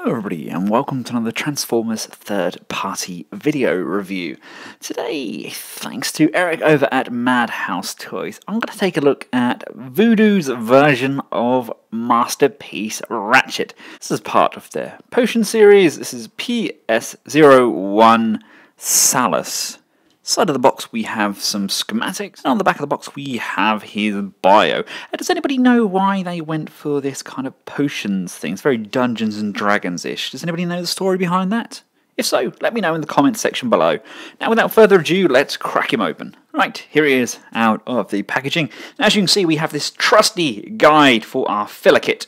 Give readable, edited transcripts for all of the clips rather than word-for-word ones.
Hello everybody and welcome to another Transformers third-party video review. Today, thanks to Eric over at Madhouse Toys, I'm going to take a look at Voodoo's version of Masterpiece Ratchet. This is part of their potion series. This is PS-01 Salus. Side of the box we have some schematics, and on the back of the box we have his bio. Does anybody know why they went for this kind of potions thing? It's very Dungeons and Dragons-ish. Does anybody know the story behind that? If so, let me know in the comments section below. Now without further ado, let's crack him open. Right, here he is out of the packaging. As you can see, we have this trusty guide for our filler kit.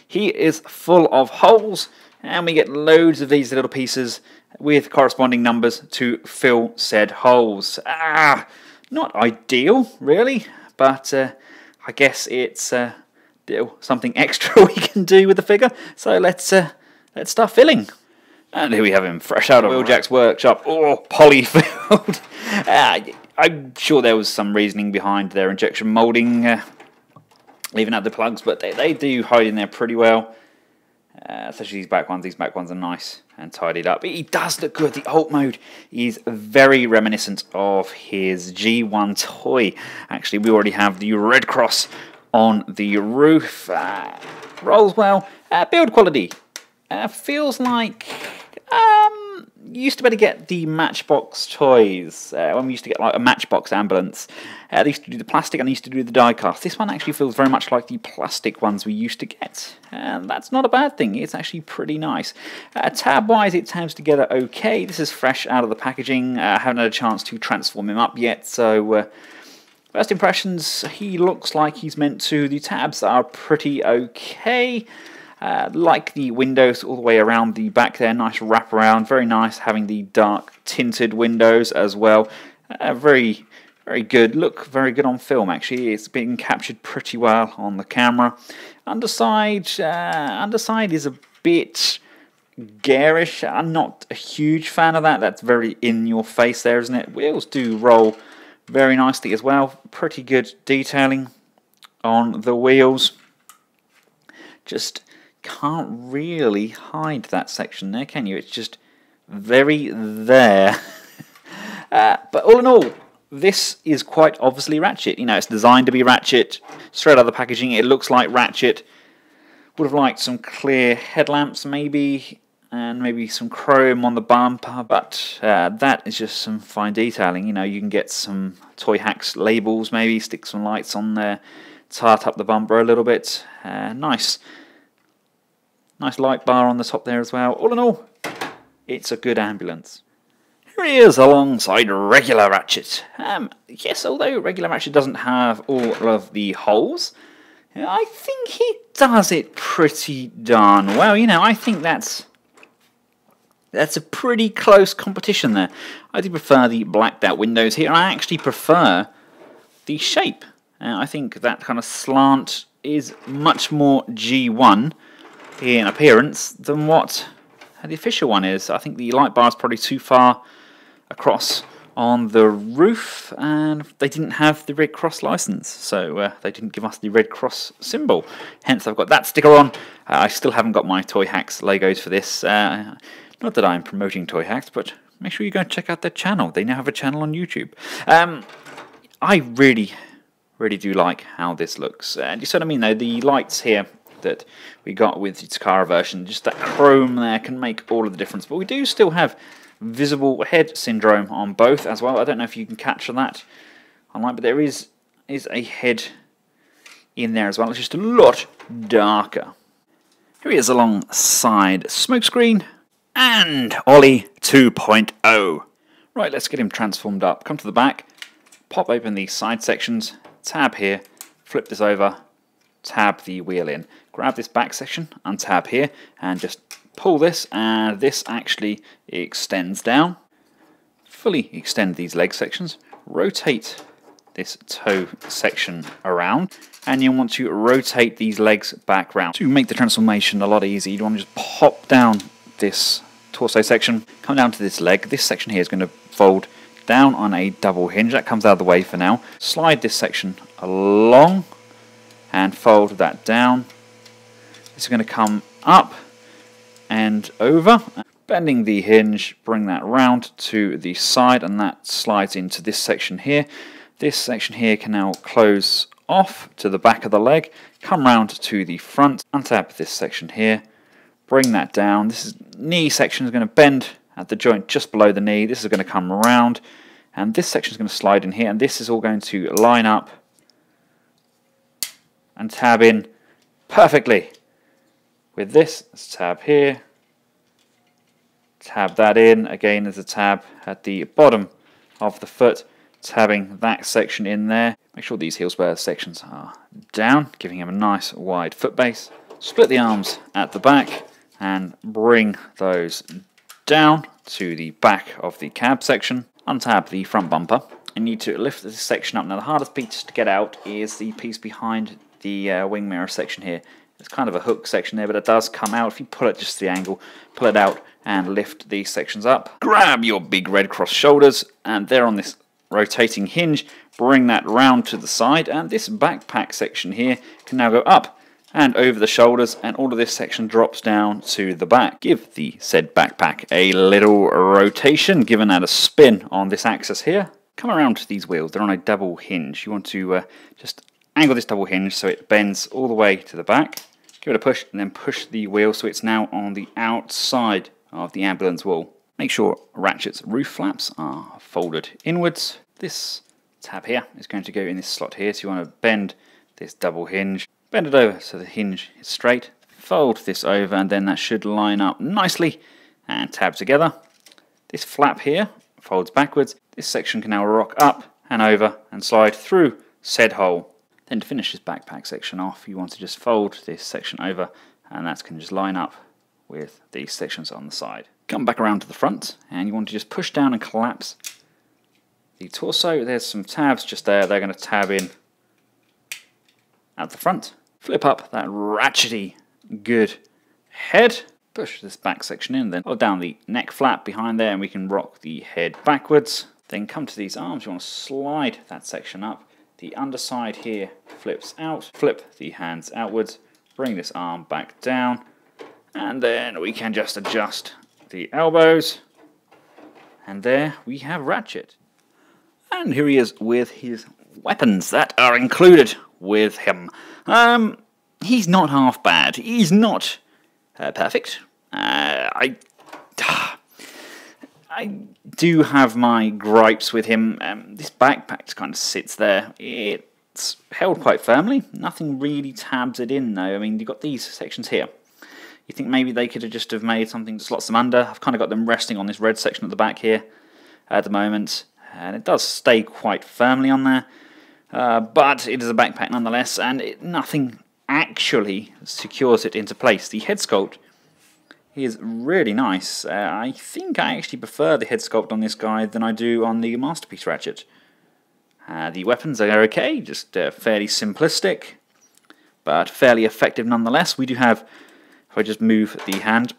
He is full of holes, and we get loads of these little pieces with corresponding numbers to fill said holes. Not ideal, really, but I guess it's still something extra we can do with the figure. So let's start filling. And here we have him, fresh out of Wheeljack's workshop, poly-filled. I'm sure there was some reasoning behind their injection moulding, leaving out the plugs, but they do hide in there pretty well. Especially these back ones. These back ones are nice and tidied up. He does look good. The alt mode is very reminiscent of his G1 toy. Actually, we already have the red cross on the roof. Rolls well. Build quality feels like you used to be able to get the Matchbox toys when we used to get like a Matchbox ambulance. They used to do the plastic and they used to do the die cast. This one actually feels very much like the plastic ones we used to get, and that's not a bad thing. It's actually pretty nice. Tab wise, it tabs together okay. This is fresh out of the packaging. I haven't had a chance to transform him up yet, so first impressions, he looks like he's meant to. The tabs are pretty okay. Like the windows all the way around the back there, nice wraparound, very nice having the dark tinted windows as well. Very good, look very good on film actually. It's been captured pretty well on the camera. Underside is a bit garish. I'm not a huge fan of that. That's very in your face there, isn't it? Wheels do roll very nicely as well. Pretty good detailing on the wheels. Just can't really hide that section there, can you? It's just very there. But all in all, this is quite obviously Ratchet. You know, it's designed to be Ratchet. Straight out of the packaging, it looks like Ratchet. Would have liked some clear headlamps maybe, and maybe some chrome on the bumper, but that is just some fine detailing. You know, you can get some Toy Hacks labels maybe, stick some lights on there, tart up the bumper a little bit. Nice light bar on the top there as well. All in all, it's a good ambulance. Here he is alongside regular Ratchet. Yes, although regular Ratchet doesn't have all of the holes, I think he does it pretty darn well. You know, I think that's a pretty close competition there. I do prefer the blacked out windows here. I actually prefer the shape. I think that kind of slant is much more G1 in appearance than what the official one is. I think the light bar is probably too far across on the roof, and they didn't have the Red Cross license, so they didn't give us the Red Cross symbol. Hence, I've got that sticker on. I still haven't got my Toy Hacks Legos for this. Not that I'm promoting Toy Hacks, but make sure you go and check out their channel. They now have a channel on YouTube. I really do like how this looks. And you see what I mean, though? The lights here that we got with the Takara version, just that chrome there can make all of the difference. But we do still have visible head syndrome on both as well. I don't know if you can capture that online, but there is a head in there as well. It's just a lot darker. Here he is alongside Smokescreen and Ollie 2.0. Right, let's get him transformed up. Come to the back, pop open these side sections, tab here, flip this over, tab the wheel in. Grab this back section, untab here, and just pull this, and this actually extends down. Fully extend these leg sections, rotate this toe section around, and you want to rotate these legs back round. To make the transformation a lot easier, you want to just pop down this torso section, come down to this leg. This section here is going to fold down on a double hinge. That comes out of the way for now. Slide this section along and fold that down. It's going to come up end over, bending the hinge, bring that round to the side, and that slides into this section here. This section here can now close off to the back of the leg, come round to the front, untap this section here, bring that down. This knee section is going to bend at the joint just below the knee. This is going to come around, and this section is going to slide in here, and this is all going to line up and tab in perfectly. With this, let's tab here, tab that in. Again, there's a tab at the bottom of the foot, tabbing that section in there. Make sure these heel spur sections are down, giving him a nice wide foot base. Split the arms at the back and bring those down to the back of the cab section. Untab the front bumper. You need to lift this section up. Now the hardest piece to get out is the piece behind the wing mirror section here. It's kind of a hook section there, but it does come out. If you pull it just the angle, pull it out and lift these sections up. Grab your big red cross shoulders, and they're on this rotating hinge. Bring that round to the side, and this backpack section here can now go up and over the shoulders, and all of this section drops down to the back. Give the said backpack a little rotation, giving that a spin on this axis here. Come around to these wheels. They're on a double hinge. You want to just angle this double hinge so it bends all the way to the back. Give it a push, and then push the wheel so it's now on the outside of the ambulance wall. Make sure Ratchet's roof flaps are folded inwards. This tab here is going to go in this slot here, so you want to bend this double hinge, bend it over so the hinge is straight, fold this over, and then that should line up nicely and tab together. This flap here folds backwards. This section can now rock up and over and slide through said hole. Then to finish this backpack section off, you want to just fold this section over, and that can just line up with these sections on the side. Come back around to the front, and you want to just push down and collapse the torso. There's some tabs just there. They're going to tab in at the front. Flip up that ratchety good head. Push this back section in, then hold down the neck flap behind there, and we can rock the head backwards. Then come to these arms. You want to slide that section up. The underside here flips out. Flip the hands outwards. Bring this arm back down, and then we can just adjust the elbows, and there we have Ratchet. And here he is with his weapons that are included with him. He's not half bad. He's not perfect. I do have my gripes with him. This backpack just kind of sits there. It's held quite firmly. Nothing really tabs it in though. I mean, you've got these sections here. You think maybe they could have just have made something that slots them under. I've kind of got them resting on this red section at the back here at the moment, and it does stay quite firmly on there, but it is a backpack nonetheless, and nothing actually secures it into place. The head sculpt is really nice. I think I actually prefer the head sculpt on this guy than I do on the Masterpiece Ratchet. The weapons are okay, just fairly simplistic, but fairly effective nonetheless. We do have, if I just move the hand,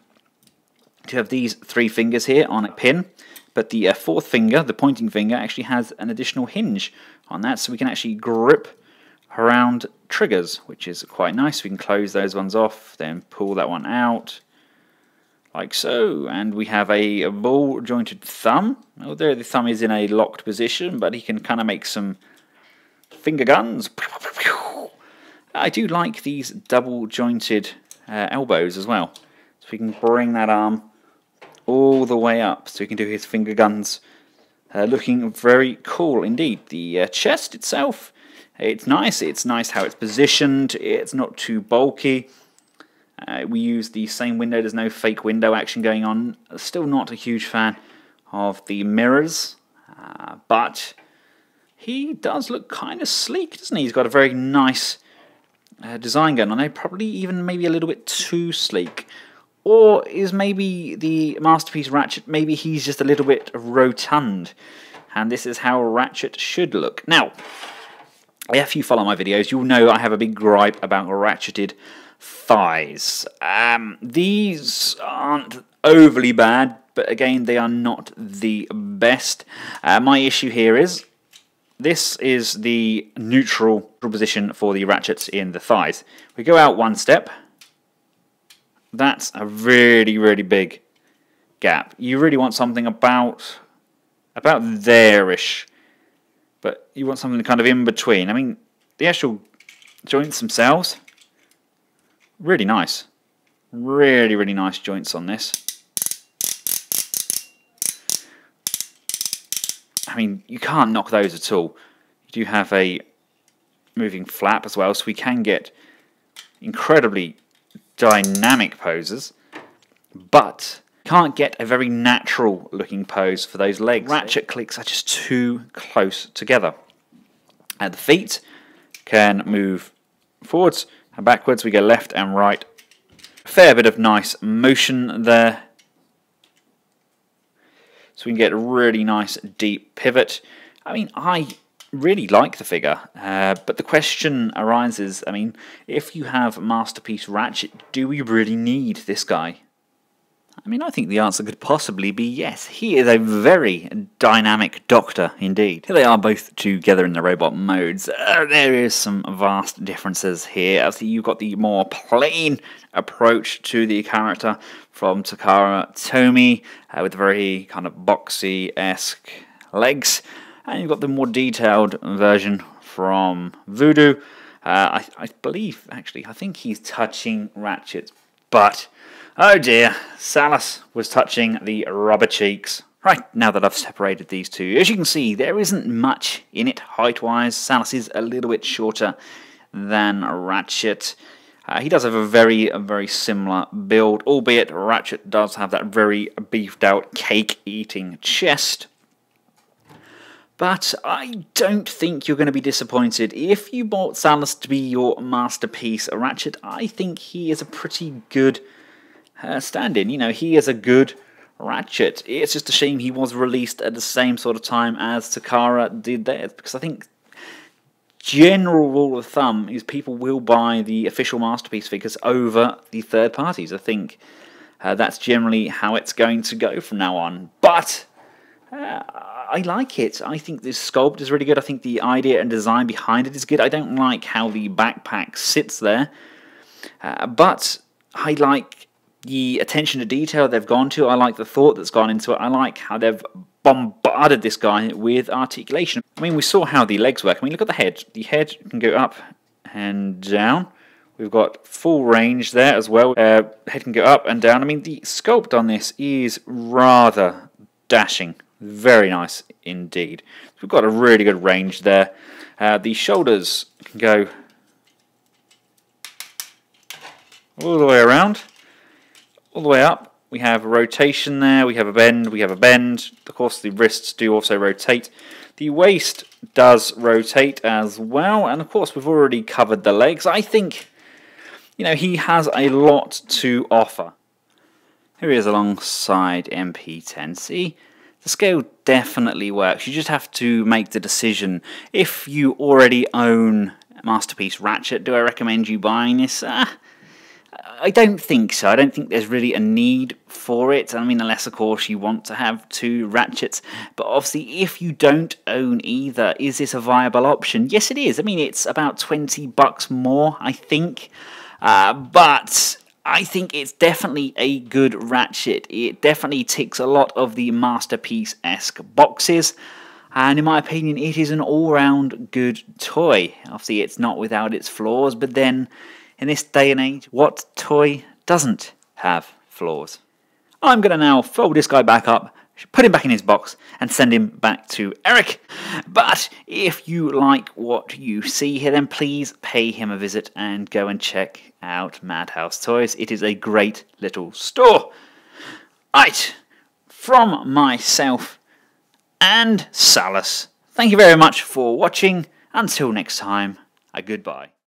to have these three fingers here on a pin, but the fourth finger, the pointing finger, actually has an additional hinge on that, so we can actually grip around triggers, which is quite nice. We can close those ones off, then pull that one out, like so, and we have a ball jointed thumb. Although the thumb is in a locked position, but he can kind of make some finger guns. I do like these double jointed elbows as well, so we can bring that arm all the way up so he can do his finger guns, looking very cool indeed. The chest itself, it's nice how it's positioned. It's not too bulky. We use the same window. There's no fake window action going on. Still not a huge fan of the mirrors, but he does look kind of sleek, doesn't he? He's got a very nice design going on there, probably even maybe a little bit too sleek. Or is maybe the Masterpiece Ratchet, maybe he's just a little bit rotund, and this is how Ratchet should look. Now, if you follow my videos, you'll know I have a big gripe about ratcheted thighs. These aren't overly bad, but again, they are not the best. My issue here is, this is the neutral position for the ratchets in the thighs. We go out one step, that's a really, really big gap. You really want something about there-ish, but you want something kind of in between. I mean, the actual joints themselves, really nice. Really, really nice joints on this. I mean, you can't knock those at all. You do have a moving flap as well, so we can get incredibly dynamic poses, but can't get a very natural looking pose for those legs. Ratchet clicks are just too close together. At the feet can move forwards and backwards. We go left and right. A fair bit of nice motion there. So we can get a really nice deep pivot. I mean, I really like the figure, but the question arises, I mean, if you have Masterpiece Ratchet, do we really need this guy? I mean, I think the answer could possibly be yes. He is a very dynamic doctor indeed. Here they are both together in the robot modes. There is some vast differences here. As you've got the more plain approach to the character from Takara Tomy, with very kind of boxy-esque legs. And you've got the more detailed version from Voodoo. I believe, actually, I think he's touching Ratchet, but oh dear, Salus was touching the rubber cheeks. Right, now that I've separated these two, as you can see, there isn't much in it height-wise. Salus is a little bit shorter than Ratchet. He does have a very similar build, albeit Ratchet does have that very beefed-out, cake-eating chest. But I don't think you're going to be disappointed. If you bought Salus to be your Masterpiece Ratchet, I think he is a pretty good stand-in. You know, he is a good Ratchet. It's just a shame he was released at the same sort of time as Takara did theirs, because I think general rule of thumb is people will buy the official Masterpiece figures over the third parties. I think that's generally how it's going to go from now on. But I like it. I think this sculpt is really good. I think the idea and design behind it is good. I don't like how the backpack sits there, but I like the attention to detail they've gone to. I like the thought that's gone into it. I like how they've bombarded this guy with articulation. I mean, we saw how the legs work. I mean, look at the head. The head can go up and down. We've got full range there as well. Head can go up and down. I mean, the sculpt on this is rather dashing. Very nice indeed. We've got a really good range there. The shoulders can go all the way around, all the way up. We have a rotation there, we have a bend, we have a bend. Of course, the wrists do also rotate. The waist does rotate as well, and of course, we've already covered the legs. I think, you know, he has a lot to offer. Here he is alongside MP10. See? The scale definitely works. You just have to make the decision. If you already own Masterpiece Ratchet, do I recommend you buying this? I don't think so. I don't think there's really a need for it. I mean, unless, of course, you want to have two Ratchets. But obviously, if you don't own either, is this a viable option? Yes, it is. I mean, it's about $20 more, I think. But I think it's definitely a good Ratchet. It definitely ticks a lot of the Masterpiece-esque boxes, and in my opinion, it is an all-round good toy. Obviously, it's not without its flaws, but then, in this day and age, what toy doesn't have flaws? I'm going to now fold this guy back up, put him back in his box, and send him back to Eric. But if you like what you see here, then please pay him a visit and go and check out Madhouse Toys. It is a great little store. Right, from myself and Salus, thank you very much for watching. Until next time, a goodbye.